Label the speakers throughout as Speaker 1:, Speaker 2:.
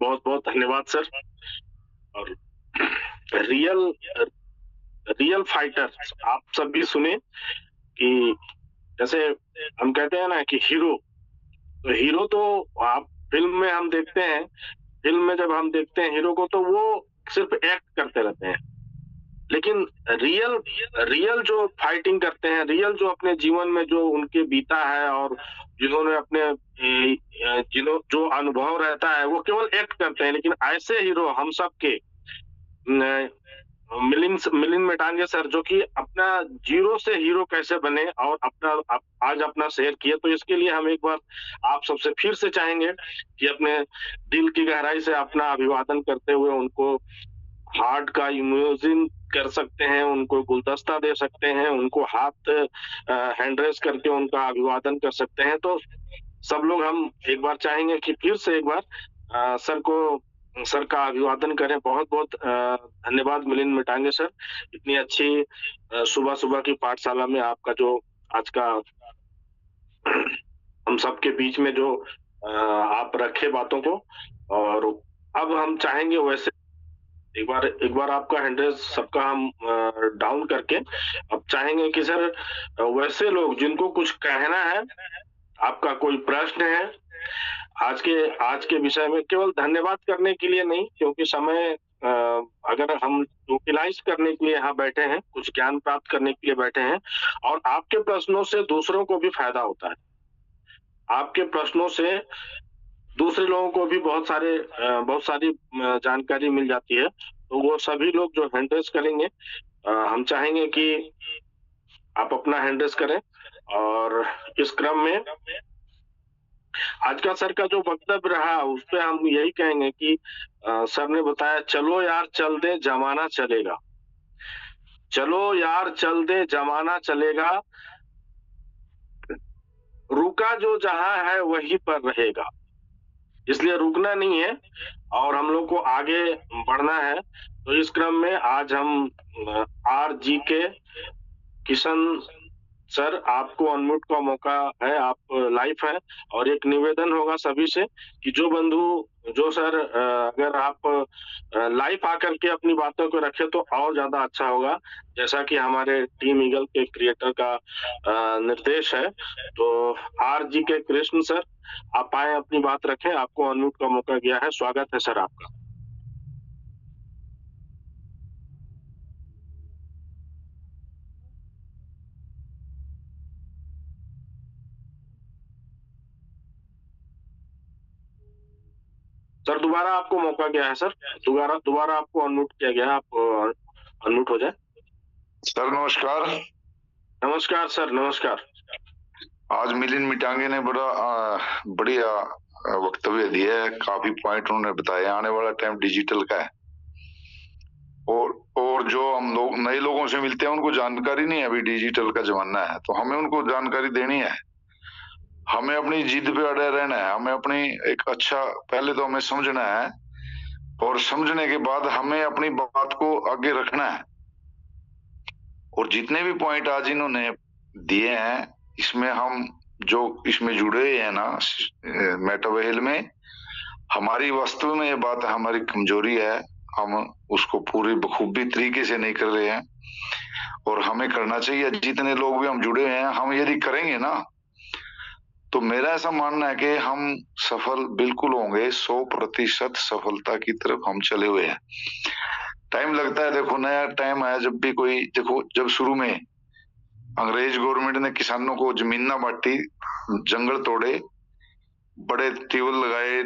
Speaker 1: बहुत बहुत धन्यवाद सर। और रियल रियल फाइटर आप सभी सुने कि जैसे हम कहते हैं ना कि हीरो तो आप फिल्म में हम देखते हैं, फिल्म में जब हम देखते हैं हीरो को तो वो सिर्फ एक्ट करते रहते हैं। लेकिन रियल रियल जो फाइटिंग करते हैं, रियल जो अपने जीवन में जो उनके बीता है और जिन्होंने अपने जिन्हों जो अनुभव रहता है वो केवल एक्ट करते हैं। लेकिन ऐसे हीरो हम सबके मिलिंद मेटांगे सर जो कि अपना जीरो से हीरो कैसे बने और आज अपना शेयर किए, तो इसके लिए हम एक बार आप सबसे फिर से चाहेंगे कि अपने दिल की गहराई से अपना अभिवादन करते हुए उनको हार्ट का इमोजिन कर सकते हैं, उनको गुलदस्ता दे सकते हैं, उनको हाथ हैंड रेस करके उनका अभिवादन कर सकते हैं। तो सब लोग हम एक बार चाहेंगे कि फिर से एक बार सर का अभिवादन करें। बहुत-बहुत धन्यवाद मिलिंद मिटांगे सर। इतनी अच्छी सुबह-सुबह की पाठशाला में आपका जो आज का हम सबके बीच में जो आप रखे बातों को, और अब हम चाहेंगे वैसे एक बार आपका हैंडरेस सबका हम डाउन करके अब चाहेंगे कि सर वैसे लोग जिनको कुछ कहना है, आपका कोई प्रश्न है आज के विषय में, केवल धन्यवाद करने के लिए नहीं, क्योंकि समय अगर हम यूटिलाइज करने के लिए यहाँ बैठे हैं, कुछ ज्ञान प्राप्त करने के लिए बैठे हैं और आपके प्रश्नों से दूसरों को भी फायदा होता है। आपके प्रश्नों से दूसरे लोगों को भी बहुत सारी जानकारी मिल जाती है। तो वो सभी लोग जो हैंड रेज़ करेंगे, हम चाहेंगे कि आप अपना हैंड रेज़ करें। और इस क्रम में आज का सर का जो वक्तव्य रहा उसपे हम यही कहेंगे कि सर ने बताया चलो यार चल दे जमाना चलेगा। चलो यार चल दे जमाना चलेगा। रुका जो जहाँ है वहीं पर रहेगा। इसलिए रुकना नहीं है और हम लोग को आगे बढ़ना है। तो इस क्रम में आज हम आरजीके किशन सर आपको अनम्यूट का मौका है, आप लाइव हैं और एक निवेदन होगा सभी से कि जो बंधु जो सर अगर आप लाइव आकर के अपनी बातों को रखें तो और ज़्यादा अच्छा होगा। जैसा कि हमारे टीम ईगल के क्रिएटर का निर्देश है। तो आरजीके कृष्ण सर आप आए अपनी बात रखें, आपको अनम्यूट का मौका दिया है। स्वागत है सर आपका। सर दोबारा आपको मौका गया है सर, दोबारा आपको अनम्यूट किया गया है, आप अनम्यूट हो जाए।
Speaker 2: सर नमस्कार।
Speaker 1: नमस्कार सर, नमस्कार।
Speaker 2: आज मिलिंद मिटांगे ने बढ़िया वक्तव्य दिया है, काफी पॉइंट उन्होंने बताए। आने वाला टाइम डिजिटल का है और जो हम लोग नए लोगों से मिलते हैं उनको जानकारी नहीं है अभी डिजिटल का जमाना है, तो हमें उनको जानकारी देनी है। हमें अपनी जिद पे अड़े रहना है, हमें अपनी एक अच्छा पहले तो हमें समझना है और समझने के बाद हमें अपनी बात को आगे रखना है। और जितने भी पॉइंट आज इन्होंने दिए हैं इसमें हम जो इसमें जुड़े हुए हैं ना मेटावेल में, हमारी वास्तव में ये बात हमारी कमजोरी है, हम उसको पूरी बखूबी तरीके से नहीं कर रहे हैं और हमें करना चाहिए। जितने लोग भी हम जुड़े हैं हम यदि करेंगे ना तो मेरा ऐसा मानना है कि हम सफल बिल्कुल होंगे, 100% सफलता की तरफ हम चले हुए हैं। टाइम लगता है, देखो नया टाइम आया जब भी कोई, देखो जब शुरू में अंग्रेज गवर्नमेंट ने किसानों को जमीन ना बांटी, जंगल तोड़े, बड़े ट्यूबवेल लगाए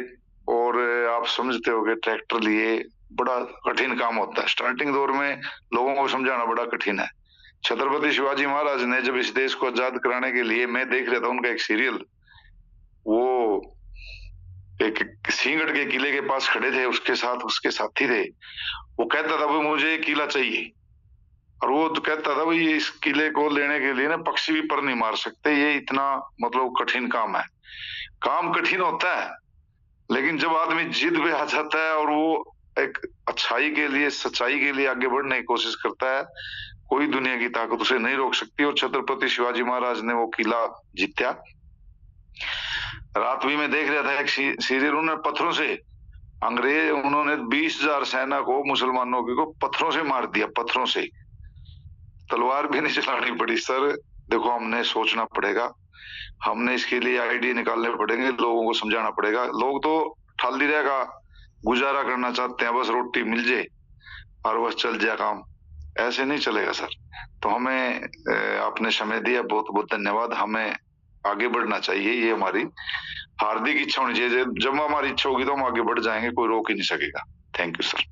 Speaker 2: और आप समझते हो कि ट्रैक्टर लिए, बड़ा कठिन काम होता है। स्टार्टिंग दौर में लोगों को समझाना बड़ा कठिन है। छत्रपति शिवाजी महाराज ने जब इस देश को आजाद कराने के लिए, मैं देख रहा था उनका एक सीरियल, वो एक सिंहगढ़ के किले के पास खड़े थे, उसके साथ उसके साथी थे। वो कहता था भाई मुझे एक किला चाहिए, और वो तो कहता था भाई इस किले को लेने के लिए ना पक्षी भी पर नहीं मार सकते, ये इतना मतलब कठिन काम है। काम कठिन होता है लेकिन जब आदमी जिद पे आ जाता है और वो एक अच्छाई के लिए, सच्चाई के लिए आगे बढ़ने की कोशिश करता है, कोई दुनिया की ताकत उसे नहीं रोक सकती। और छत्रपति शिवाजी महाराज ने वो किला जीता। रात भी मैं देख रहा था एक सीरियल, उन्होंने पत्थरों से अंग्रेज उन्होंने 20,000 सेना को, मुसलमानों की को पत्थरों से मार दिया, पत्थरों से, तलवार भी नहीं चलानी पड़ी। सर देखो, हमने सोचना पड़ेगा, हमने इसके लिए आइडिया निकालने पड़ेंगे, लोगों को समझाना पड़ेगा। लोग तो ठाली रहेगा, गुजारा करना चाहते हैं, बस रोटी मिल जाए और बस चल जाए काम, ऐसे नहीं चलेगा सर। तो हमें आपने समय दिया, बहुत बहुत धन्यवाद। हमें आगे बढ़ना चाहिए, ये हमारी हार्दिक इच्छा होनी चाहिए। जब हमारी इच्छा होगी तो हम आगे बढ़ जाएंगे, कोई रोक ही नहीं सकेगा। Thank you sir.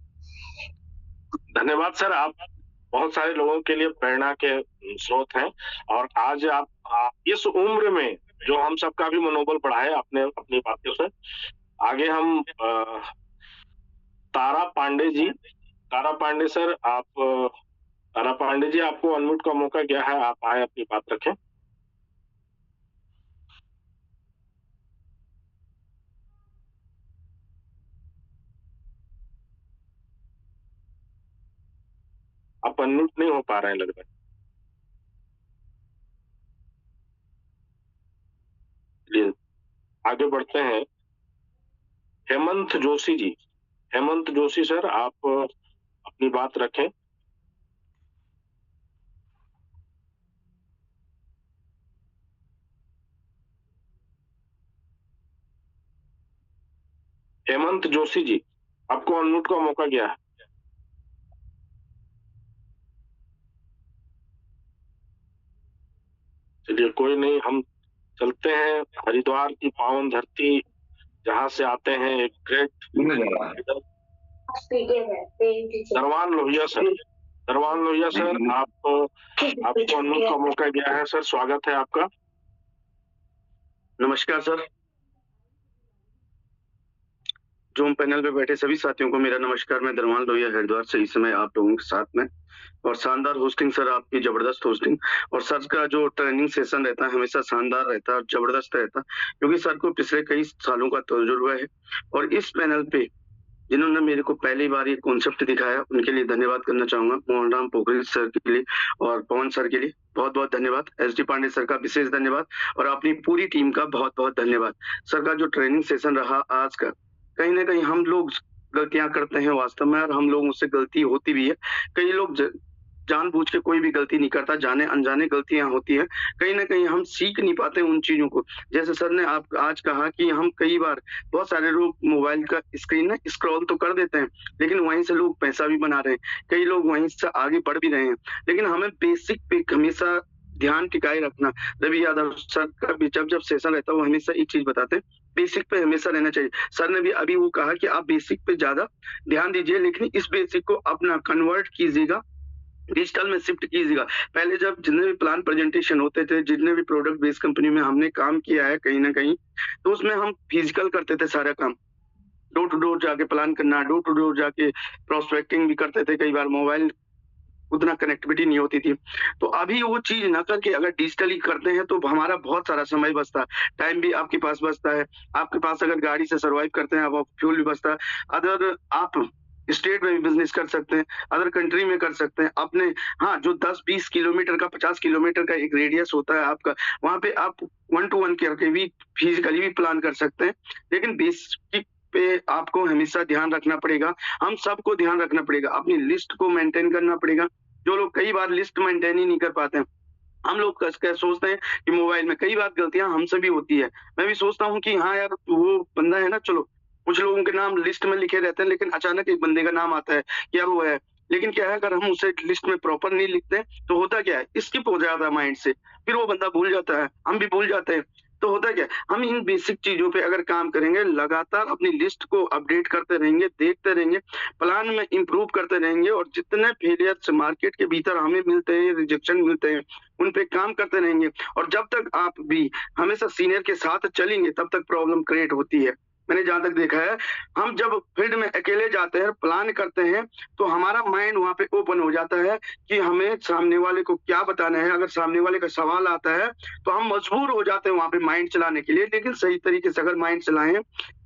Speaker 1: धन्यवाद सर, आप बहुत सारे लोगों के लिए प्रेरणा के स्रोत हैं। और आज आप इस उम्र में जो हम सबका भी मनोबल बढ़ाए अपने अपनी बातों से। आगे हम तारा पांडे सर, तारा पांडे जी, आपको अनम्यूट का मौका गया है, आप आए अपनी बात रखें। आप अनम्यूट नहीं हो पा रहे हैं लग रहा है। चलिए आगे बढ़ते हैं। हेमंत जोशी सर, आप अपनी बात रखें। हेमंत जोशी जी, आपको अनम्यूट का मौका गया है। चलिए कोई नहीं, हम चलते हैं हरिद्वार की पावन धरती, जहां से आते हैं एक ग्रेट दरवान लोहिया सर। आपको अनम्यूट का मौका गया है सर, स्वागत है आपका।
Speaker 3: नमस्कार सर। जूम पैनल पे बैठे सभी साथियों को मेरा नमस्कार। मैं दरवान लोहिया हरिद्वार से इस समय आप लोगों के साथ में। और शानदार होस्टिंग सर, आपकी जबरदस्त होस्टिंग। और सर का जो ट्रेनिंग सेशन रहता है हमेशा शानदार रहता है और जबरदस्त रहता है, क्योंकि सर को पिछले कई सालों का तजुर्बा है। और इस पैनल पे जिन्होंने मेरे को पहली बार ये कॉन्सेप्ट दिखाया, उनके लिए धन्यवाद करना चाहूंगा। मोहन राम पोखरिल सर के लिए और पवन सर के लिए बहुत बहुत धन्यवाद। एस.डी. पांडे सर का विशेष धन्यवाद और अपनी पूरी टीम का बहुत बहुत धन्यवाद। सर का जो ट्रेनिंग सेशन रहा आज का, कहीं ना कहीं हम लोग गलतियां करते हैं वास्तव में, और हम लोगों से गलती होती भी है। कई लोग जानबूझ के कोई भी गलती नहीं करता, जाने अनजाने गलतियां होती है। कहीं ना कहीं हम सीख नहीं पाते उन चीजों को। जैसे सर ने आप आज कहा कि हम कई बार, बहुत सारे लोग मोबाइल का स्क्रीन में स्क्रॉल तो कर देते हैं, लेकिन वहीं से लोग पैसा भी बना रहे हैं, कई लोग वहीं से आगे बढ़ भी रहे हैं। लेकिन हमें बेसिक पे हमेशा ध्यान टिकाए रखना। रवि यादव सर का भी जब सेशन रहता है वो हमेशा एक चीज बताते हैं, बेसिक पे हमेशा रहना चाहिए। सर ने भी अभी वो कहा कि आप बेसिक पे ज्यादा ध्यान दीजिए, लेकिन इस बेसिक को अपना कन्वर्ट कीजिएगा, डिजिटल में शिफ्ट कीजिएगा। पहले जब जितने भी प्लान प्रेजेंटेशन होते थे, जितने भी प्रोडक्ट बेस्ड कंपनी में हमने काम किया है कहीं ना कहीं, तो उसमें हम फिजिकल करते थे सारा काम, डोर टू डोर जाके प्लान करना, डोर टू डोर जाके प्रोस्पेक्टिंग भी करते थे। कई बार मोबाइल उतना कनेक्टिविटी नहीं होती थी। तो अभी वो चीज ना करके अगर डिजिटली करते हैं तो हमारा बहुत सारा समय बचता है, टाइम भी आपके पास बचता है। आपके पास अगर गाड़ी से सर्वाइव करते हैं आप, फ्यूल भी बचता है। अदर आप स्टेट में भी बिजनेस कर सकते हैं, अदर कंट्री में कर सकते हैं अपने। हाँ, जो 10-20 किलोमीटर का, 50 किलोमीटर का एक रेडियस होता है आपका, वहां पे आप 1 to 1 करके भी फिजिकली भी प्लान कर सकते हैं। लेकिन बेसिक पे आपको हमेशा ध्यान रखना पड़ेगा, हम सबको ध्यान रखना पड़ेगा, अपनी लिस्ट को मेंटेन करना पड़ेगा। जो लोग कई बार लिस्ट मेंटेन ही नहीं कर पाते हैं, हम लोग क्या सोचते हैं कि मोबाइल में कई बार गलतियां हमसे भी होती है। मैं भी सोचता हूँ कि हाँ यार वो बंदा है ना, चलो कुछ लोगों के नाम लिस्ट में लिखे रहते हैं, लेकिन अचानक एक बंदे का नाम आता है कि यार वो है। लेकिन क्या है, अगर हम उसे लिस्ट में प्रॉपर नहीं लिखते तो होता क्या है, स्किप हो जाता है माइंड से, फिर वो बंदा भूल जाता है, हम भी भूल जाते हैं। तो होता क्या है, हम इन बेसिक चीजों पे अगर काम करेंगे, लगातार अपनी लिस्ट को अपडेट करते रहेंगे, देखते रहेंगे, प्लान में इंप्रूव करते रहेंगे, और जितने फेलियर्स मार्केट के भीतर हमें मिलते हैं, रिजेक्शन मिलते हैं, उन पे काम करते रहेंगे। और जब तक आप भी हमेशा सीनियर के साथ चलेंगे तब तक प्रॉब्लम क्रिएट होती है। मैंने जहां तक देखा है, हम जब फील्ड में अकेले जाते हैं, प्लान करते हैं, तो हमारा माइंड वहां पे ओपन हो जाता है कि हमें सामने वाले को क्या बताना है। अगर सामने वाले का सवाल आता है तो हम मजबूर हो जाते हैं वहां पे माइंड चलाने के लिए। लेकिन सही तरीके से अगर माइंड चलाएं,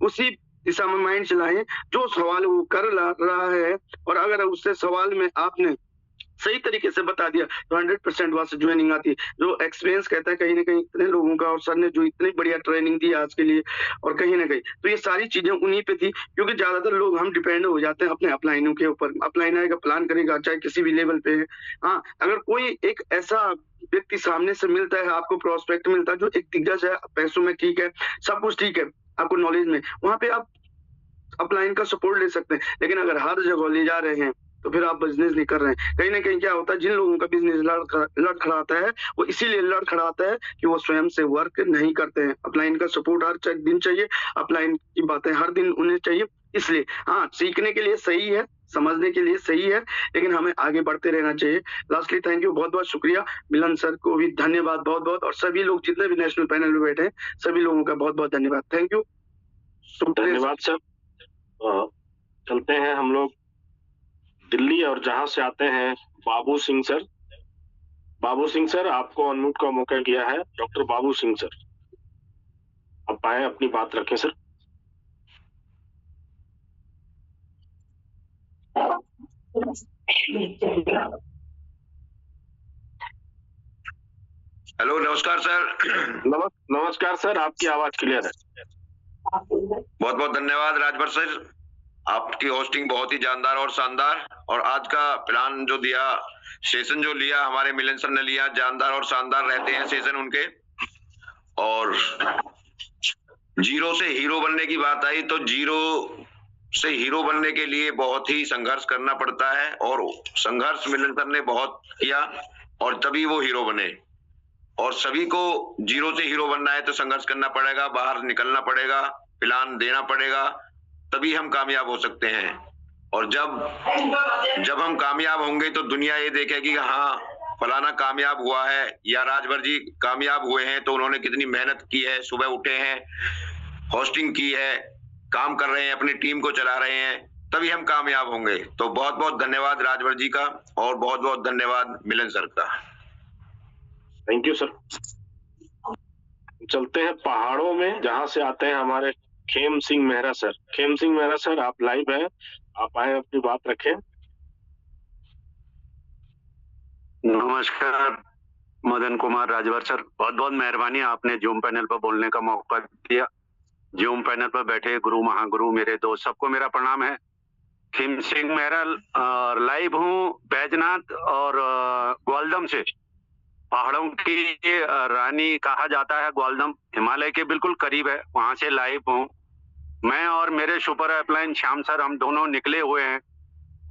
Speaker 3: उसी दिशा में माइंड चलाएं जो सवाल वो कर रहा है, और अगर उससे सवाल में आपने सही तरीके से बता दिया तो 100% वहां से ज्वाइनिंग आती है। जो एक्सपीरियंस कहता है कहीं ना कहीं इतने लोगों का, और सर ने जो इतनी बढ़िया ट्रेनिंग दी आज के लिए, और कहीं ना कहीं तो ये सारी चीजें उन्हीं पे थी, क्योंकि ज्यादातर लोग हम डिपेंड हो जाते हैं अपने अपलाइनों के ऊपर। अपलाइन आएगा, प्लान करेगा, चाहे किसी भी लेवल पे है। हाँ, अगर कोई एक ऐसा व्यक्ति सामने से मिलता है, आपको प्रोस्पेक्ट मिलता है जो एक दिग्गज है, पैसों में ठीक है, सब कुछ ठीक है, आपको नॉलेज में, वहां पे आप अपलाइन का सपोर्ट ले सकते हैं। लेकिन अगर हर जगह ले जा रहे हैं तो फिर आप बिजनेस नहीं कर रहे हैं। कहीं ना कहीं क्या होता है, जिन लोगों का बिजनेस लड़खड़ाता है वो इसीलिए लड़खड़ाता है कि वो स्वयं से वर्क नहीं करते हैं। अपलाइन का सपोर्ट हर दिन चाहिए, अपलाइन की बातें हर दिन उन्हें चाहिए। इसलिए हाँ, सीखने के लिए सही है, समझने के लिए सही है, लेकिन हमें आगे बढ़ते रहना चाहिए। लास्टली थैंक यू, बहुत बहुत शुक्रिया। मिलन सर को भी धन्यवाद बहुत बहुत, और सभी लोग जितने भी नेशनल पैनल में बैठे हैं सभी लोगों का बहुत बहुत धन्यवाद। थैंक यू,
Speaker 1: धन्यवाद सर। चलते हैं हम लोग दिल्ली, और जहां से आते हैं बाबू सिंह सर। बाबू सिंह सर, आपको अनम्यूट का मौका किया है। डॉक्टर बाबू सिंह सर, आप आए, अपनी बात रखें सर।
Speaker 4: हेलो, नमस्कार सर।
Speaker 1: नमस्कार सर, आपकी आवाज क्लियर है।
Speaker 4: बहुत बहुत धन्यवाद राजभर सर, आपकी होस्टिंग बहुत ही जानदार और शानदार, और आज का प्लान जो दिया, सेशन जो लिया हमारे मिलन सर ने लिया, जानदार और शानदार रहते हैं सेशन उनके। और जीरो से हीरो बनने की बात आई तो जीरो से हीरो बनने के लिए बहुत ही संघर्ष करना पड़ता है, और संघर्ष मिलन सर ने बहुत किया और तभी वो हीरो बने। और सभी को जीरो से हीरो बनना है तो संघर्ष करना पड़ेगा, बाहर निकलना पड़ेगा, प्लान देना पड़ेगा, तभी हम कामयाब हो सकते हैं। और जब हम कामयाब होंगे तो दुनिया ये देखेगी कि हाँ फलाना कामयाब हुआ है, या राजभर जी कामयाब हुए हैं तो उन्होंने कितनी मेहनत की है, सुबह उठे हैं, होस्टिंग की है, काम कर रहे हैं, अपनी टीम को चला रहे हैं, तभी हम कामयाब होंगे। तो बहुत बहुत धन्यवाद राजभर जी का, और बहुत बहुत धन्यवाद मिलन सर का।
Speaker 1: Thank you sir. चलते हैं पहाड़ों में, जहां से आते हैं हमारे खेम सिंह मेहरा सर। खेम सिंह मेहरा सर, आप लाइव हैं, आप आए, अपनी बात रखें।
Speaker 3: नमस्कार मदन कुमार राजभर सर, बहुत बहुत मेहरबानी, आपने जूम पैनल पर बोलने का मौका दिया। जूम पैनल पर बैठे गुरु महागुरु मेरे दोस्त सबको मेरा प्रणाम है। खेम सिंह मेहरा, लाइव हूँ बैजनाथ और ग्वालदम से। पहाड़ों की रानी कहा जाता है ग्वालदम, हिमालय के बिल्कुल करीब है, वहां से लाइव हूँ। मैं और मेरे सुपर अपलाइन श्याम सर, हम दोनों निकले हुए हैं।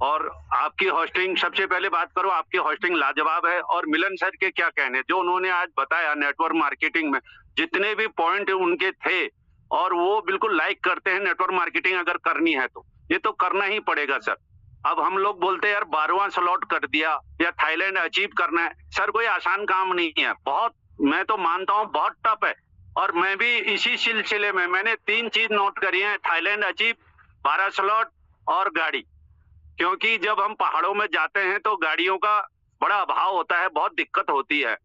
Speaker 3: और आपकी होस्टिंग, सबसे पहले बात करो, आपकी होस्टिंग लाजवाब है। और मिलन सर के क्या कहने, जो उन्होंने आज बताया नेटवर्क मार्केटिंग में जितने भी पॉइंट उनके थे, और वो बिल्कुल लाइक करते हैं। नेटवर्क मार्केटिंग अगर करनी है तो ये तो करना ही पड़ेगा सर। अब हम लोग बोलते हैं यार 12वां स्लॉट कर दिया या थाईलैंड अचीव करना है, सर कोई आसान काम नहीं है, बहुत, मैं तो मानता हूँ बहुत टफ है। और मैं भी इसी सिलसिले में मैंने 3 चीज नोट करी है, थाईलैंड अचीव, 12 स्लॉट और गाड़ी। क्योंकि जब हम पहाड़ों में जाते हैं तो गाड़ियों का बड़ा अभाव होता है, बहुत दिक्कत होती है।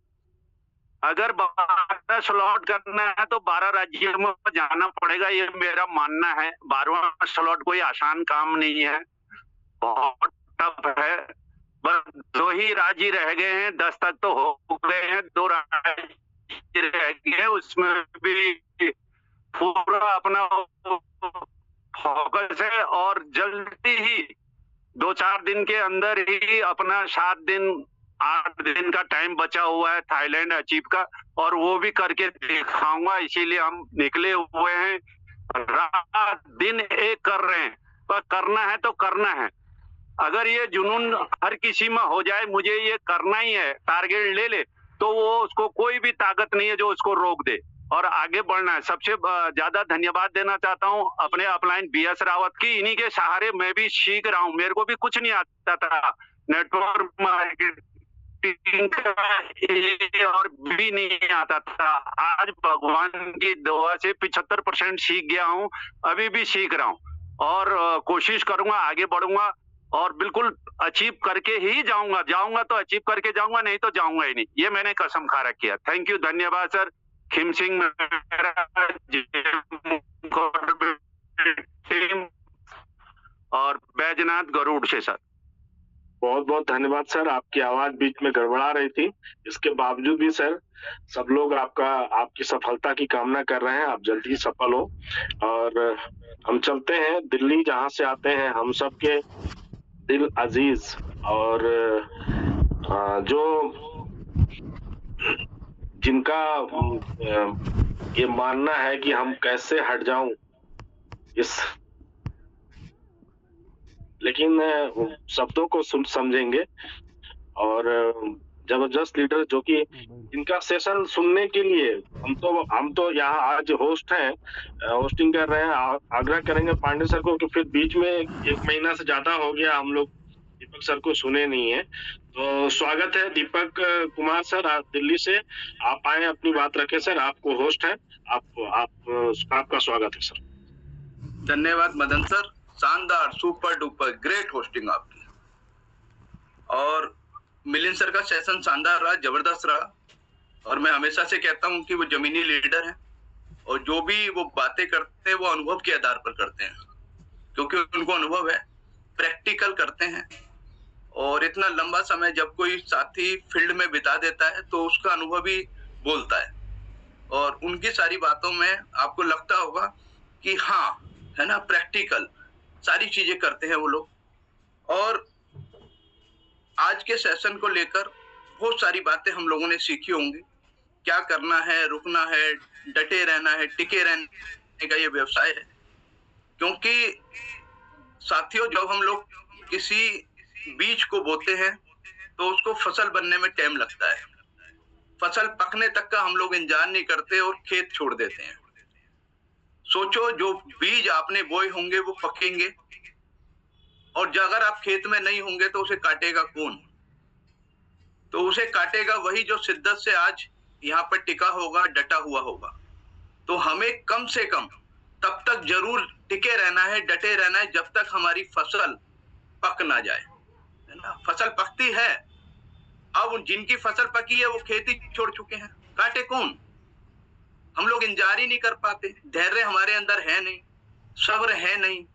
Speaker 3: अगर 12 स्लॉट करना है तो 12 राज्यों में जाना पड़ेगा, ये मेरा मानना है। 12वां स्लॉट कोई आसान काम नहीं है, बहुत टफ है। बस 2 ही राज्य रह गए हैं, 10 तक तो हो गए हैं, 2 राज्य रह गए, उसमें भी पूरा अपना फोकस है। और जल्दी ही 2-4 दिन के अंदर ही अपना 7 दिन 8 दिन का टाइम बचा हुआ है थाईलैंड अचीव का, और वो भी करके दिखाऊंगा। इसीलिए हम निकले हुए हैं, रात दिन एक कर रहे हैं, पर करना है तो करना है। अगर ये जुनून हर किसी में हो जाए, मुझे ये करना ही है, टारगेट ले ले, तो वो उसको कोई भी ताकत नहीं है जो उसको रोक दे, और आगे बढ़ना है। सबसे ज्यादा धन्यवाद देना चाहता हूँ अपने अपलाइन BS रावत की, इन्हीं के सहारे मैं भी सीख रहा हूँ। मेरे को भी कुछ नहीं आता था, नेटवर्क मार्केटिंग और भी नहीं आता था। आज भगवान की दुआ से 75% सीख गया हूँ, अभी भी सीख रहा हूँ, और कोशिश करूंगा, आगे बढ़ूंगा, और बिल्कुल अचीव करके ही जाऊंगा तो अचीव करके जाऊंगा, नहीं तो जाऊंगा ही नहीं, ये मैंने कसम खा रखी है। थैंक यू, धन्यवाद सर। खिम सिंह टीम और बैजनाथ गरुड़ से सर।
Speaker 1: बहुत बहुत धन्यवाद सर। आपकी आवाज बीच में गड़बड़ा रही थी, इसके बावजूद भी सर सब लोग आपकी सफलता की कामना कर रहे हैं। आप जल्दी सफल हो। और हम चलते हैं दिल्ली, जहां से आते हैं हम सबके दिल अजीज, और जो जिनका ये मानना है कि हम कैसे हट जाऊं इस, लेकिन शब्दों को समझेंगे। और जबरदस्त लीडर जो कि इनका सेशन सुनने के लिए हम तो यहाँ आज होस्ट हैं, होस्टिंग कर रहे हैं। आग्रह करेंगे पांडे सर को कि फिर बीच में 1 महीना से ज्यादा हो गया हम लोग दीपक सर को सुने नहीं है। तो स्वागत है दीपक कुमार सर, आप दिल्ली से आप आए, अपनी बात रखें सर। आपको होस्ट है, आपका स्वागत है सर।
Speaker 5: धन्यवाद मदन सर, शानदार, सुपर डुपर ग्रेट होस्टिंग आपकी। और मिलिंद सर का सेशन शानदार रहा, जबरदस्त रहा। और मैं हमेशा से कहता हूं कि वो जमीनी लीडर हैं और जो भी वो बातें करते हैं वो अनुभव के आधार पर करते हैं, क्योंकि उनको अनुभव है, प्रैक्टिकल करते हैं। और इतना लंबा समय जब कोई साथी फील्ड में बिता देता है तो उसका अनुभव भी बोलता है। और उनकी सारी बातों में आपको लगता होगा कि हाँ, है ना, प्रैक्टिकल सारी चीजें करते हैं वो लोग। और आज के सेशन को लेकर बहुत सारी बातें हम लोगों ने सीखी होंगी। क्या करना है, रुकना है, डटे रहना है, टिके रहने का ये व्यवसाय है। क्योंकि साथियों, जब हम लोग किसी बीज को बोते हैं तो उसको फसल बनने में टाइम लगता है। फसल पकने तक का हम लोग इंतजार नहीं करते और खेत छोड़ देते हैं। सोचो, जो बीज आपने बोए होंगे वो पकेंगे, और अगर आप खेत में नहीं होंगे तो उसे काटेगा कौन? तो उसे काटेगा वही जो शिद्दत से आज यहाँ पर टिका होगा, डटा हुआ होगा। तो हमें कम से कम तब तक जरूर टिके रहना है, डटे रहना है, जब तक हमारी फसल पक ना जाए, है ना। फसल पकती है, अब जिनकी फसल पकी है वो खेती छोड़ चुके हैं, काटे कौन? हम लोग इंतजार ही नहीं कर पाते, धैर्य हमारे अंदर है नहीं, सब्र है नहीं,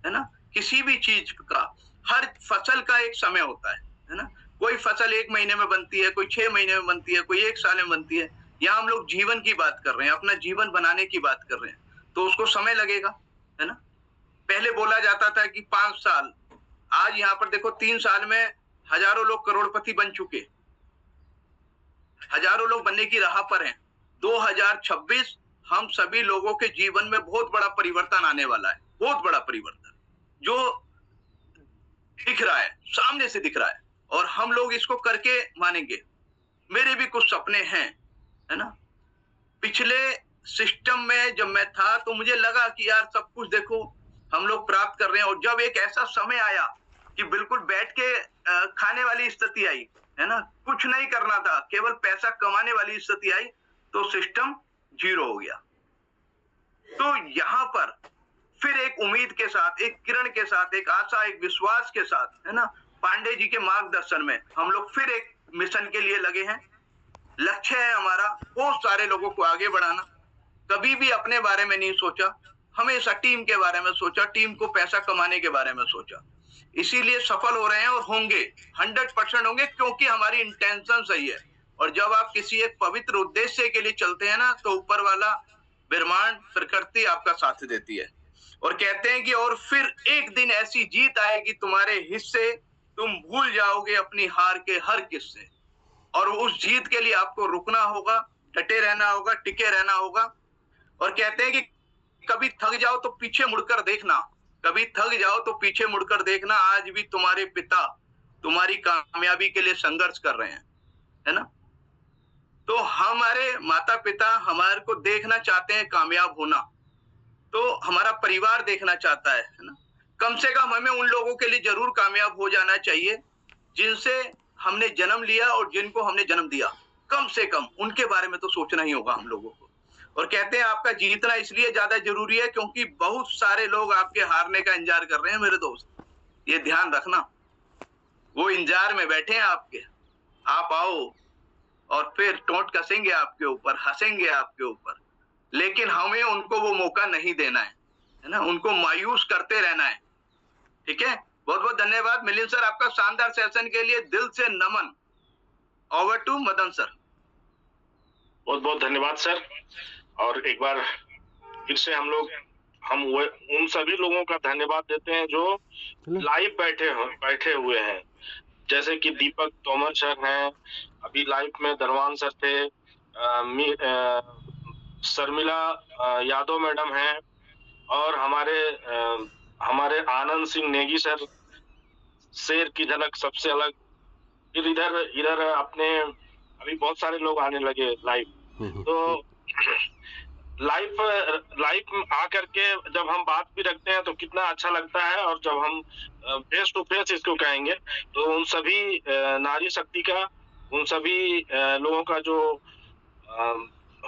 Speaker 5: है ना। किसी भी चीज का, हर फसल का एक समय होता है ना। कोई फसल 1 महीने में बनती है, कोई 6 महीने में बनती है, कोई 1 साल में बनती है। यहाँ हम लोग जीवन की बात कर रहे हैं, अपना जीवन बनाने की बात कर रहे हैं, तो उसको समय लगेगा, है ना। पहले बोला जाता था कि 5 साल, आज यहाँ पर देखो 3 साल में हजारों लोग करोड़पति बन चुके, हजारों लोग बनने की राह पर हैं। 2026 हम सभी लोगों के जीवन में बहुत बड़ा परिवर्तन आने वाला है, बहुत बड़ा परिवर्तन जो दिख रहा है, सामने से दिख रहा है, और हम लोग इसको करके मानेंगे। मेरे भी कुछ सपने हैं, है ना। पिछले सिस्टम में जब मैं था तो मुझे लगा कि यार सब कुछ देखो हम लोग प्राप्त कर रहे हैं, और जब एक ऐसा समय आया कि बिल्कुल बैठ के खाने वाली स्थिति आई, है ना, कुछ नहीं करना था, केवल पैसा कमाने वाली स्थिति आई, तो सिस्टम जीरो हो गया। तो यहाँ पर फिर एक उम्मीद के साथ, एक किरण के साथ, एक आशा, एक विश्वास के साथ, है ना, पांडे जी के मार्गदर्शन में हम लोग फिर एक मिशन के लिए लगे हैं। लक्ष्य है हमारा बहुत सारे लोगों को आगे बढ़ाना। कभी भी अपने बारे में नहीं सोचा, हमेशा टीम के बारे में सोचा, टीम को पैसा कमाने के बारे में सोचा। इसीलिए सफल हो रहे हैं और होंगे, 100% होंगे, क्योंकि हमारी इंटेंशन सही है। और जब आप किसी एक पवित्र उद्देश्य के लिए चलते हैं ना, तो ऊपर वाला ब्रह्मांड, प्रकृति आपका साथ देती है। और कहते हैं कि और फिर एक दिन ऐसी जीत आएगी तुम्हारे हिस्से, तुम भूल जाओगे अपनी हार के हर किस्से। और उस जीत के लिए आपको रुकना होगा, डटे रहना होगा, टिके रहना होगा। और कहते हैं कि कभी थक जाओ तो पीछे मुड़कर देखना, कभी थक जाओ तो पीछे मुड़कर देखना, आज भी तुम्हारे पिता तुम्हारी कामयाबी के लिए संघर्ष कर रहे हैं, है ना। तो हमारे माता पिता हमारे को देखना चाहते हैं कामयाब होना, तो हमारा परिवार देखना चाहता है ना। कम से कम हमें उन लोगों के लिए जरूर कामयाब हो जाना चाहिए जिनसे हमने जन्म लिया और जिनको हमने जन्म दिया। कम से कम उनके बारे में तो सोचना ही होगा हम लोगों को। और कहते हैं आपका जीतना इसलिए ज्यादा जरूरी है क्योंकि बहुत सारे लोग आपके हारने का इंतजार कर रहे हैं मेरे दोस्त, ये ध्यान रखना। वो इंतजार में बैठे हैं आपके, आप आओ और फिर टोंट कसेंगे आपके ऊपर, हंसेंगे आपके ऊपर, लेकिन हमें उनको वो मौका नहीं देना है ना। उनको मायूस करते रहना है, ठीक है। बहुत बहुत धन्यवाद मिलिंद सर, आपका शानदार सेशन के लिए दिल से नमन। Over to Madan sir.
Speaker 1: बहुत बहुत धन्यवाद सर। और एक बार फिर से हम उन सभी लोगों का धन्यवाद देते हैं जो लाइव बैठे हुए हैं, जैसे कि दीपक तोमर सर हैं, अभी लाइव में दरवान सर थे, शर्मिला यादव मैडम हैं, और हमारे आनंद सिंह नेगी सर, शेर की झलक सबसे अलग। फिर इधर अपने अभी बहुत सारे लोग आने लगे लाइव। तो लाइव आकर के जब हम बात भी रखते हैं तो कितना अच्छा लगता है, और जब हम फेस टू फेस इसको कहेंगे तो उन सभी नारी शक्ति का, उन सभी लोगों का, जो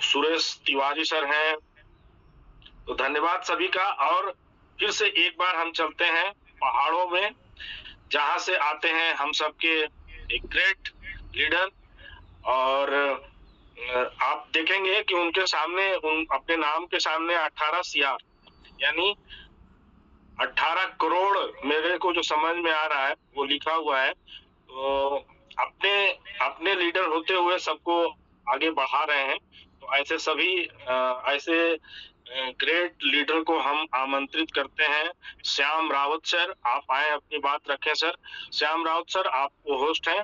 Speaker 1: सुरेश तिवारी सर हैं, तो धन्यवाद सभी का। और फिर से एक बार हम चलते हैं पहाड़ों में, जहां से आते हैं हम सबके एक ग्रेट लीडर, और आप देखेंगे कि उनके सामने, अपने नाम के सामने 18 CR यानी 18 करोड़ मेरे को जो समझ में आ रहा है वो लिखा हुआ है। तो अपने लीडर होते हुए सबको आगे बढ़ा रहे हैं। तो ऐसे सभी ऐसे ग्रेट लीडर को हम आमंत्रित करते हैं। श्याम रावत सर, आप आए, अपनी बात रखें सर। श्याम रावत सर, आप होस्ट हैं,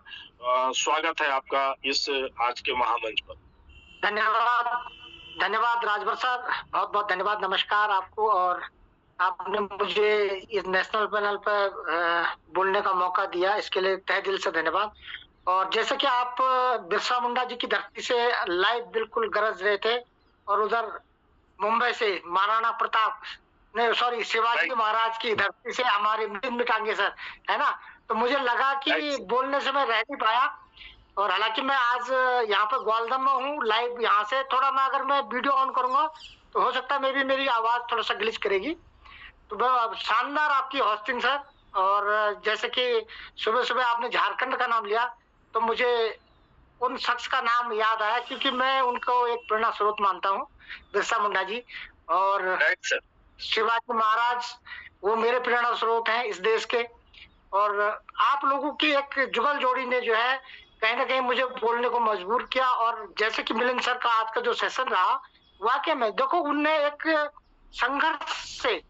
Speaker 1: स्वागत है आपका इस आज के महामंच पर।
Speaker 6: धन्यवाद राजभर सर, बहुत बहुत धन्यवाद। नमस्कार आपको, और आपने मुझे इस नेशनल पैनल पर बोलने का मौका दिया, इसके लिए तहे दिल से धन्यवाद। और जैसे कि आप बिरसा मुंडा जी की धरती से लाइव बिल्कुल गरज रहे थे, और उधर मुंबई से महाराणा प्रताप, नहीं सॉरी, शिवाजी महाराज की धरती से हमारे मिटांगे सर, है ना। तो मुझे लगा कि बोलने से मैं रह नहीं पाया, और हालांकि मैं आज यहाँ पर ग्वालदम में हूँ लाइव। यहाँ से थोड़ा अगर मैं वीडियो ऑन करूंगा तो हो सकता है मेरी आवाज थोड़ा सा ग्लिच करेगी। तो शानदार आपकी होस्टिंग सर। और जैसे कि सुबह सुबह आपने झारखंड का नाम लिया तो मुझे उन शख्स का नाम याद आया, क्योंकि मैं उनको एक प्रेरणा स्रोत मानता हूँ, बिरसा मुंडा जी। और शिवाजी महाराज वो मेरे प्रेरणा स्रोत हैं इस देश के। और आप लोगों की एक जुगल जोड़ी ने जो है कहीं ना कहीं मुझे बोलने को मजबूर किया। और जैसे कि मिलिंद सर का आज का जो सेशन रहा, वाकई में देखो उनने एक संघर्ष से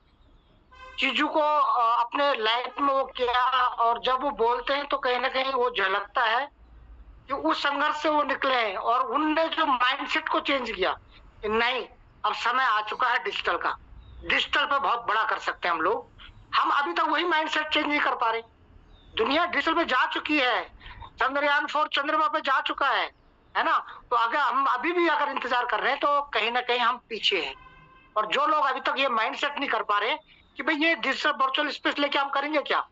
Speaker 6: चीजों को अपने लाइफ में वो किया, और जब वो बोलते हैं तो कहीं ना कहीं वो झलकता है कि उस संघर्ष से वो निकले हैं। और उनने जो माइंडसेट को चेंज किया कि नहीं, अब समय आ चुका है डिजिटल का, डिजिटल पे बहुत बड़ा कर सकते हैं हम लोग। हम अभी तक वही माइंडसेट चेंज नहीं कर पा रहे। दुनिया डिजिटल पे जा चुकी है, चंद्रयान 4 चंद्रमा पे जा चुका है ना। तो अगर हम अभी भी अगर इंतजार कर रहे हैं तो कहीं ना कहीं हम पीछे हैं। और जो लोग अभी तक ये माइंडसेट नहीं कर पा रहे कि भाई ये डिजिटल वर्चुअल स्पेस लेके हम करेंगे क्या,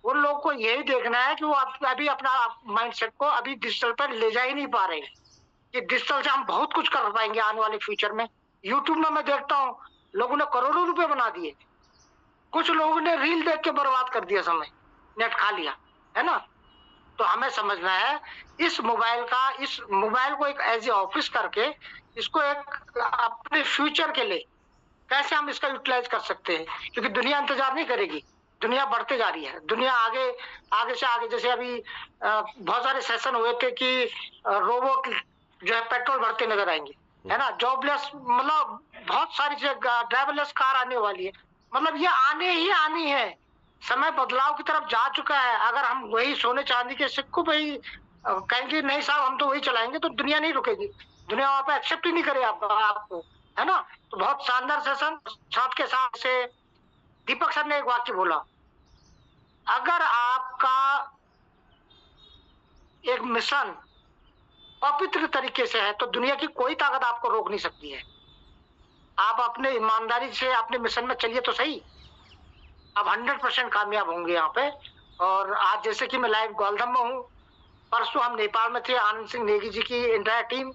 Speaker 6: उन लोगों को यही देखना है कि वो अभी अपना माइंडसेट को अभी डिजिटल पर ले जा ही नहीं पा रहे हैं कि डिजिटल से हम बहुत कुछ कर पाएंगे आने वाले फ्यूचर में। यूट्यूब में मैं देखता हूँ लोगों ने करोड़ों रुपए बना दिए, कुछ लोगों ने रील देख के बर्बाद कर दिया, समय नेट खा लिया, है ना। तो हमें समझना है इस मोबाइल को एक एज ए ऑफिस करके इसको एक अपने फ्यूचर के लिए कैसे हम इसका यूटिलाइज कर सकते हैं, क्योंकि दुनिया इंतजार नहीं करेगी, दुनिया बढ़ते जा रही है। दुनिया आगे से आगे, जैसे अभी बहुत सारे सेशन हुए थे कि रोबोट जो है पेट्रोल भरते नजर आएंगे, है ना। जॉबलेस, मतलब बहुत सारी ड्राइवरलेस कार आने वाली है, मतलब ये आने ही आनी है। समय बदलाव की तरफ जा चुका है। अगर हम वही सोने चांदी के सिक्कों पे ही कहेंगे नहीं साहब हम तो वही चलाएंगे, तो दुनिया नहीं रुकेगी, दुनिया वहां पे एक्सेप्ट ही नहीं करे आपको, है ना। तो बहुत शानदार सेशन। साथ के साथ से दीपक सर ने एक वाक्य बोला, अगर आपका एक मिशन पवित्र तरीके से है तो दुनिया की कोई ताकत आपको रोक नहीं सकती है। आप अपने ईमानदारी से अपने मिशन में चलिए तो सही, आप 100% कामयाब होंगे यहाँ पे। और आज जैसे कि मैं लाइव ग्वालदम में हूँ, परसों हम नेपाल में थे, आनंद सिंह नेगी जी की इंटायर टीम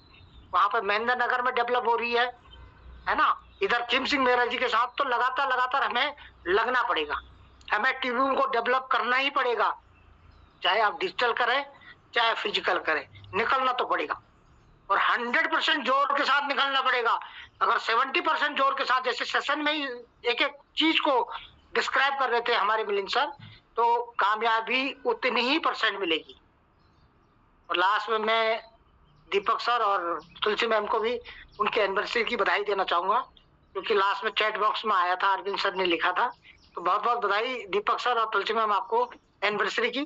Speaker 6: वहां पे महेंद्र नगर में डेवलप हो रही है ना। इधर किम सिंह मेहरा जी के साथ तो लगातार हमें लगना पड़ेगा, हमें टीम को डेवलप करना ही पड़ेगा, चाहे आप डिजिटल करें चाहे फिजिकल करें, निकलना तो पड़ेगा। और 100% जोर के साथ निकलना पड़ेगा। अगर 70% जोर के साथ, जैसे सेशन में ही एक एक चीज को डिस्क्राइब कर रहे थे हमारे मिलिंद सर तो कामयाबी उतनी ही % मिलेगी। और लास्ट में मैं दीपक सर और तुलसी मैम को भी उनके एनिवर्सरी की बधाई देना चाहूंगा, क्योंकि लास्ट में चैट बॉक्स में आया था, अरविंद सर ने लिखा था। तो बहुत बहुत बधाई दीपक सर और तुलसी मैम आपको एनिवर्सरी की।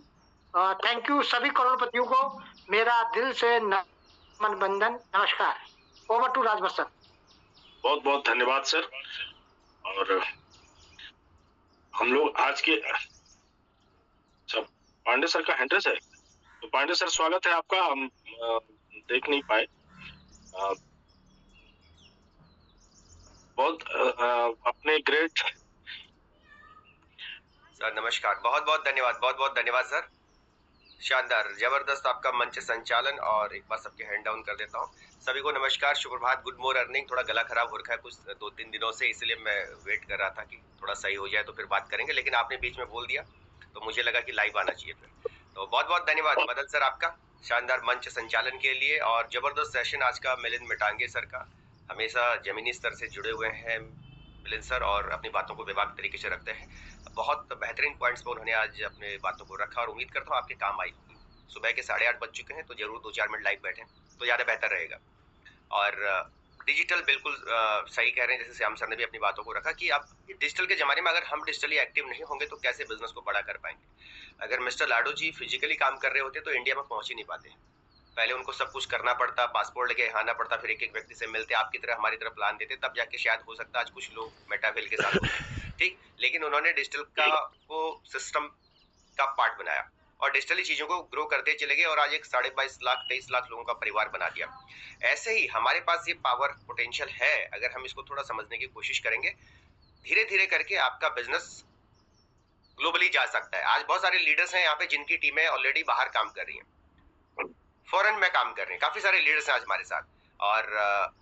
Speaker 6: थैंक यू सभी करोड़पतियों को मेरा दिल से नमन बंदन नमस्कार। Over to Rajbhar sir.
Speaker 1: बहुत बहुत धन्यवाद सर। और हम लोग आज के पांडे सर का हैंड्रेस है, तो पांडे सर स्वागत है आपका। हम देख नहीं पाए। बहुत अपने ग्रेट
Speaker 7: सर नमस्कार, बहुत बहुत धन्यवाद सर। शानदार, जबरदस्त आपका मंच संचालन। और एक बार सबके हैंड डाउन कर देता हूँ। सभी को नमस्कार, सुप्रभात, गुड मॉर्निंग। थोड़ा गला खराब हो रखा है कुछ 2-3 दिनों से, इसलिए मैं वेट कर रहा था कि थोड़ा सही हो जाए तो फिर बात करेंगे, लेकिन आपने बीच में बोल दिया तो मुझे लगा कि लाइव आना चाहिए फिर। तो बहुत बहुत धन्यवाद मदन सर आपका शानदार मंच संचालन के लिए। और जबरदस्त सेशन आज का मिलिंद मिटांगे सर का। हमेशा जमीनी स्तर से जुड़े हुए हैं मिलिंद सर और अपनी बातों को बेबाक तरीके से रखते हैं। बहुत बेहतरीन पॉइंट्स पर उन्होंने आज अपने बातों को रखा और उम्मीद करता हूँ आपके काम आई। सुबह के 8:30 बज चुके हैं, तो जरूर 2-4 मिनट लाइव बैठें तो ज़्यादा बेहतर रहेगा। और डिजिटल बिल्कुल सही कह रहे हैं, जैसे श्याम सर ने भी अपनी बातों को रखा कि अब डिजिटल के ज़माने में अगर हम डिजिटली एक्टिव नहीं होंगे तो कैसे बिजनेस को बड़ा कर पाएंगे। अगर मिस्टर लाडो जी फिजिकली काम कर रहे होते तो इंडिया में पहुँच ही नहीं पाते। पहले उनको सब कुछ करना पड़ता, पासपोर्ट लेके आना पड़ता, फिर एक एक व्यक्ति से मिलते, आपकी तरह हमारी तरह प्लान देते, तब जाके शायद हो सकता आज कुछ लोग मेटावेल के साथ होते। ठीक, लेकिन उन्होंने डिजिटल का को सिस्टम का पार्ट बनाया और डिजिटली चीजों को ग्रो करते चले गए और आज एक 22.5 लाख 23 लाख लोगों का परिवार बना दिया। ऐसे ही हमारे पास ये पावर पोटेंशियल है, अगर हम इसको थोड़ा समझने की कोशिश करेंगे, धीरे धीरे करके आपका बिजनेस ग्लोबली जा सकता है। आज बहुत सारे लीडर्स हैं यहाँ पे जिनकी टीमें ऑलरेडी बाहर काम कर रही हैं, फॉरेन में काम कर रहे हैं। काफी सारे लीडर्स हैं आज हमारे साथ, और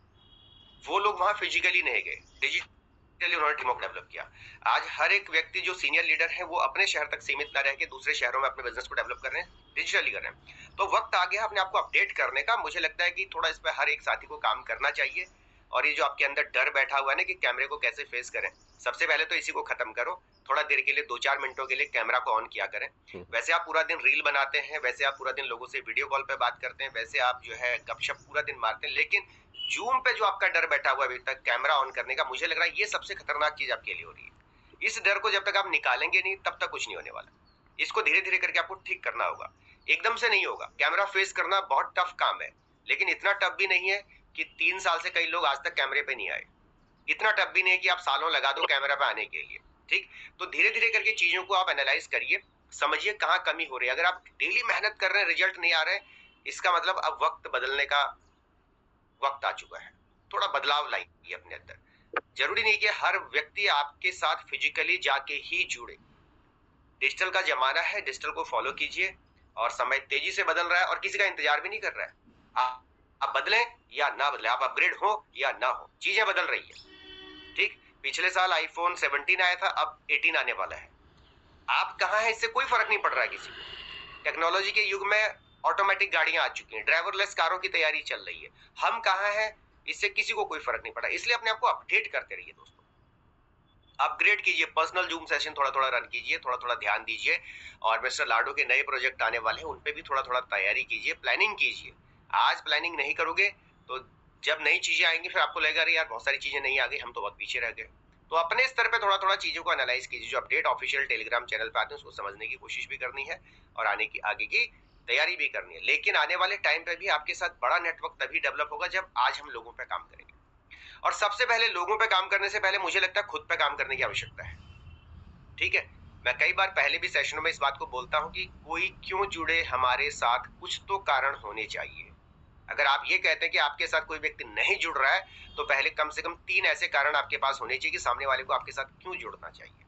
Speaker 7: वो लोग वहां फिजिकली नहीं गए, डिजिटली उन्होंने टीमों को डेवलप किया। आज हर एक व्यक्ति जो सीनियर लीडर है वो अपने शहर तक सीमित न रह के दूसरे शहरों में अपने बिजनेस को डेवलप कर रहे हैं, डिजिटली कर रहे हैं। तो वक्त आ गया अपने आप को अपडेट करने का। मुझे लगता है कि थोड़ा इस पर हर एक साथी को काम करना चाहिए। और ये जो आपके अंदर डर बैठा हुआ है ना कि कैमरे को कैसे फेस करें, सबसे पहले तो इसी को खत्म करो। थोड़ा देर के लिए 2-4 मिनटों के लिए कैमरा को ऑन किया करें। वैसे आप पूरा दिन रील बनाते हैं, वैसे आप पूरा दिन लोगों से वीडियो कॉल पे बात करते हैं, वैसे आप जो है गपशप पूरा दिन मारते हैं, लेकिन जूम पे जो आपका डर बैठा हुआ अभी तक कैमरा ऑन करने का, मुझे लग रहा है ये सबसे खतरनाक चीज आपके लिए हो रही है। इस डर को जब तक आप निकालेंगे नहीं तब तक कुछ नहीं होने वाला। इसको धीरे धीरे करके आपको ठीक करना होगा, एकदम से नहीं होगा। कैमरा फेस करना बहुत टफ काम है, लेकिन इतना टफ भी नहीं है कि 3 साल से कई लोग आज तक कैमरे पे नहीं आए। इतना टफ भी नहीं है कि आप सालों लगा दो कैमरा पे आने के लिए। ठीक, तो धीरे धीरे करके चीजों को आप एनालाइज करिए, समझिए कहाँ कमी हो रही है। अगर आप डेली मेहनत कर रहे हैं, रिजल्ट नहीं आ रहे, इसका मतलब अब वक्त बदलने का वक्त आ चुका है। थोड़ा बदलाव लाइए अपने अंदर। जरूरी नहीं कि हर व्यक्ति आपके साथ फिजिकली जाके ही जुड़े। डिजिटल का जमाना है, डिजिटल को फॉलो कीजिए। और समय तेजी से बदल रहा है और किसी का इंतजार भी नहीं कर रहा है। आप बदलें या ना बदलें, आप अपग्रेड हो या ना हो, चीजें बदल रही है। ठीक, पिछले साल आईफोन 17 आया था, अब 18 आने वाला है। आप कहाँ हैं इससे कोई फर्क नहीं पड़ रहा है किसी को। टेक्नोलॉजी के युग में ऑटोमेटिक गाड़ियां आ चुकी हैं, ड्राइवरलेस कारों की तैयारी चल रही है। हम कहाँ हैं इससे किसी को कोई फर्क नहीं पड़ा। इसलिए अपने आप को अपडेट करते रहिए दोस्तों, अपग्रेड कीजिए, पर्सनल जूम सेशन थोड़ा थोड़ा रन कीजिए, थोड़ा थोड़ा ध्यान दीजिए। और मिस्टर लाडो के नए प्रोजेक्ट आने वाले हैं, उन पे भी थोड़ा थोड़ा तैयारी कीजिए, प्लानिंग कीजिए। आज प्लानिंग नहीं करोगे तो जब नई चीजें आएंगी फिर आपको लगेगा अरे यार बहुत सारी चीजें नहीं आ गई, हम तो बहुत पीछे रह गए। तो अपने स्तर पे थोड़ा थोड़ा चीजों को एनालाइज कीजिए। जो अपडेट ऑफिशियल टेलीग्राम चैनल पे आते हैं उसको समझने की कोशिश भी करनी है और आने की आगे की तैयारी भी करनी है। लेकिन आने वाले टाइम पे भी आपके साथ बड़ा नेटवर्क तभी डेवलप होगा जब आज हम लोगों पे काम करेंगे। और सबसे पहले लोगों पे काम करने से पहले मुझे लगता है खुद पे काम करने की आवश्यकता है। ठीक है, मैं कई बार पहले भी सेशनों में इस बात को बोलता हूं कि कोई क्यों जुड़े हमारे साथ, कुछ तो कारण होने चाहिए। अगर आप ये कहते हैं कि आपके साथ कोई व्यक्ति नहीं जुड़ रहा है तो पहले कम से कम 3 ऐसे कारण आपके पास होने चाहिए कि सामने वाले को आपके साथ क्यों जुड़ना चाहिए।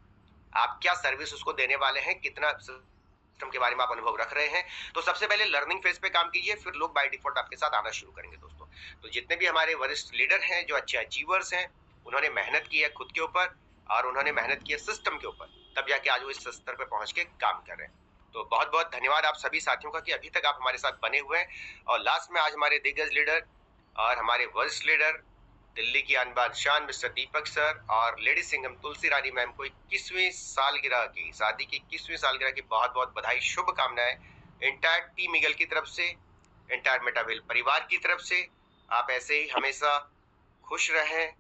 Speaker 7: आप क्या सर्विस उसको देने वाले हैं, कितना सिस्टम के बारे में आप अनुभव रख रहे हैं। तो सबसे पहले लर्निंग फेज पे काम कीजिए, फिर लोग बाय डिफॉल्ट आपके साथ आना शुरू करेंगे दोस्तों। तो जितने भी हमारे वरिष्ठ लीडर हैं, जो अच्छे अचीवर्स हैं, उन्होंने मेहनत की है खुद के ऊपर और उन्होंने मेहनत की है सिस्टम के ऊपर, तब जाके आज वो इस स्तर पे पहुंच के काम कर रहे हैं। तो बहुत बहुत धन्यवाद आप सभी साथियों का कि अभी तक आप हमारे साथ बने हुए हैं। और लास्ट में आज हमारे दिग्गज लीडर और हमारे वरिष्ठ लीडर दिल्ली की आन शान मिस्टर दीपक सर और लेडी सिंघम तुलसी रानी मैम को 21वीं सालगिरह की, शादी की 21वीं सालगिरह की बहुत बहुत बधाई, शुभकामनाएं एंटायर टीम ईगल की तरफ से, एंटायर मेटावेल परिवार की तरफ से। आप ऐसे ही हमेशा खुश रहें,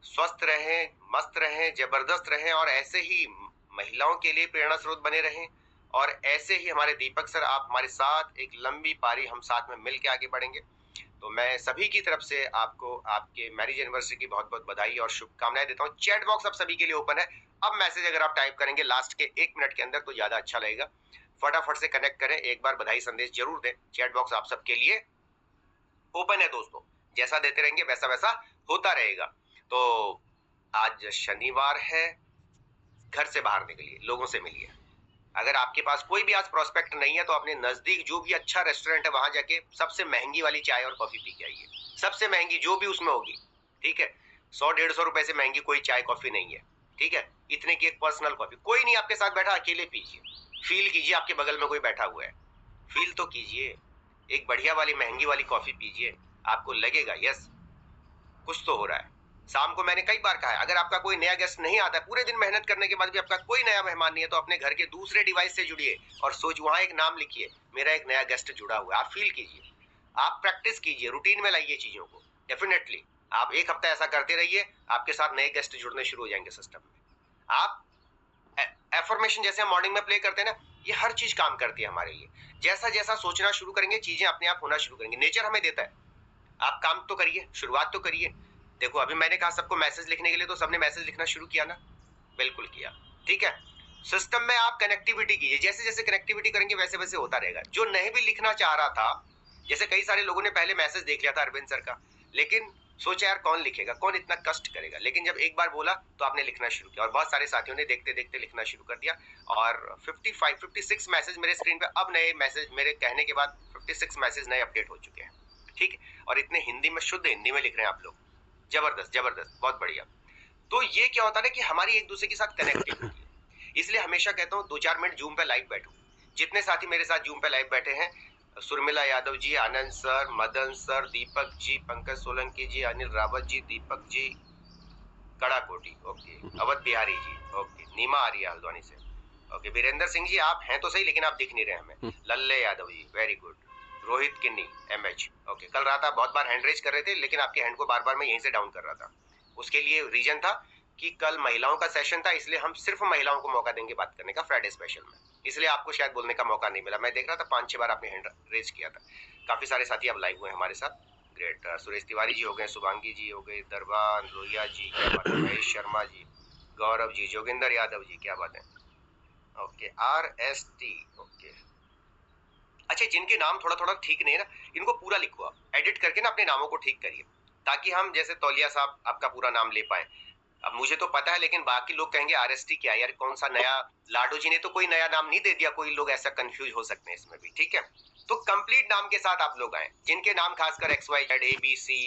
Speaker 7: स्वस्थ रहें, मस्त रहें, जबरदस्त रहें और ऐसे ही महिलाओं के लिए प्रेरणा स्रोत बने रहें। और ऐसे ही हमारे दीपक सर आप हमारे साथ एक लंबी पारी हम साथ में मिलकर आगे बढ़ेंगे। तो मैं सभी की तरफ से आपको आपके मैरिज एनिवर्सरी की बहुत बहुत बधाई और शुभकामनाएं देता हूं। चैट बॉक्स आप सभी के लिए ओपन है। अब मैसेज अगर आप टाइप करेंगे लास्ट के 1 मिनट के अंदर तो ज्यादा अच्छा लगेगा। फटाफट से कनेक्ट करें, एक बार बधाई संदेश जरूर दें। चैट बॉक्स आप सबके लिए ओपन है दोस्तों, जैसा देते रहेंगे वैसा वैसा होता रहेगा। तो आज शनिवार है, घर से बाहर निकलिए, लोगों से मिलिए। अगर आपके पास कोई भी आज प्रोस्पेक्ट नहीं है तो अपने नजदीक जो भी अच्छा रेस्टोरेंट है वहां जाके सबसे महंगी वाली चाय और कॉफी पी के आइए, सबसे महंगी जो भी उसमें होगी, ठीक है। 100-150 रुपए से महंगी कोई चाय कॉफी नहीं है, ठीक है। इतने की एक पर्सनल कॉफी, कोई नहीं आपके साथ बैठा, अकेले पीजिए, फील कीजिए आपके बगल में कोई बैठा हुआ है, फील तो कीजिए। एक बढ़िया वाली महंगी वाली कॉफी पीजिए, आपको लगेगा यस कुछ तो हो रहा है। शाम को मैंने कई बार कहा है, अगर आपका कोई नया गेस्ट नहीं आता है, पूरे दिन मेहनत करने के बाद भी आपका कोई नया मेहमान नहीं है, तो अपने घर के दूसरे डिवाइस से जुड़िए और वहां एक नाम लिखिए, मेरा एक नया गेस्ट जुड़ा हुआ है। आप फील कीजिए, आप प्रैक्टिस कीजिए, रूटीन में लाइए चीजों को। डेफिनेटली आप 1 हफ्ता ऐसा करते रहिए, आपके साथ नए गेस्ट जुड़ने शुरू हो जाएंगे सिस्टम में। आप एफर्मेशन जैसे हम मॉर्निंग में प्ले करते हैं ना, ये हर चीज काम करती है हमारे लिए। जैसा जैसा सोचना शुरू करेंगे चीजें अपने आप होना शुरू करेंगी। नेचर हमें देता है, आप काम तो करिए, शुरुआत तो करिए। देखो अभी मैंने कहा सबको मैसेज लिखने के लिए, तो सबने मैसेज लिखना शुरू किया ना, बिल्कुल किया, ठीक है। सिस्टम में आप कनेक्टिविटी कीजिए, जैसे जैसे कनेक्टिविटी करेंगे वैसे वैसे होता रहेगा। जो नहीं भी लिखना चाह रहा था, जैसे कई सारे लोगों ने पहले मैसेज देख लिया था अरविंद सर का, लेकिन सोचा यार कौन लिखेगा, कौन इतना कष्ट करेगा, लेकिन जब एक बार बोला तो आपने लिखना शुरू किया और बहुत सारे साथियों ने देखते देखते लिखना शुरू कर दिया। और 56 मैसेज मेरे स्क्रीन पे, अब नए मैसेज मेरे कहने के बाद 56 मैसेज नए अपडेट हो चुके हैं, ठीक है। और इतने हिंदी में, शुद्ध हिंदी में लिख रहे हैं आप लोग, जबरदस्त जबरदस्त, बहुत बढ़िया। तो ये क्या होता है ना कि हमारी एक दूसरे के साथ कनेक्टिव होती है। इसलिए हमेशा कहता हूँ 2-4 मिनट जूम पे लाइव बैठो। जितने साथी मेरे साथ जूम पे लाइव बैठे हैं, सुरमिला यादव जी, आनंद सर, मदन सर, दीपक जी, पंकज सोलंकी जी, अनिल रावत जी, दीपक जी, कड़ाकोटी, ओके, अवध बिहारी जी, ओके, नीमा आर्या हल्द्वानी से, ओके, वीरेंद्र सिंह जी आप हैं तो सही लेकिन आप दिख नहीं रहे हमें, लल्ले यादव जी, वेरी गुड, रोहित किन्नी एमएच, ओके। कल रात आप बहुत बार हैंड रेज कर रहे थे लेकिन आपके हैंड को बार बार मैं यहीं से डाउन कर रहा था। उसके लिए रीजन था कि कल महिलाओं का सेशन था, इसलिए हम सिर्फ महिलाओं को मौका देंगे बात करने का फ्राइडे स्पेशल में, इसलिए आपको शायद बोलने का मौका नहीं मिला। मैं देख रहा था 5-6 बार आपने हैंड रेज किया था। काफी सारे साथी अब लाइव हुए हमारे साथ, ग्रेट। सुरेश तिवारी जी हो गए, शुभांगी जी हो गए, दरबान लोहिया जी, क्या बात है, महेश शर्मा जी, गौरव जी, जोगिंदर यादव जी, क्या बात है, ओके, RST, ओके। अच्छा, जिनके नाम थोड़ा थोड़ा ठीक नहीं है ना, इनको पूरा लिखो आप, एडिट करके ना अपने नामों को ठीक करिए, ताकि हम जैसे तौलिया साहब आपका पूरा नाम ले पाए। अब मुझे तो पता है लेकिन बाकी लोग कहेंगे RST क्या यार, कौन सा नया, लाडो जी ने तो कोई नया नाम नहीं दे दिया, कोई लोग ऐसा कंफ्यूज हो सकते हैं इसमें भी, ठीक है। तो कंप्लीट नाम के साथ आप लोग आए, जिनके नाम खासकर XYZ ABC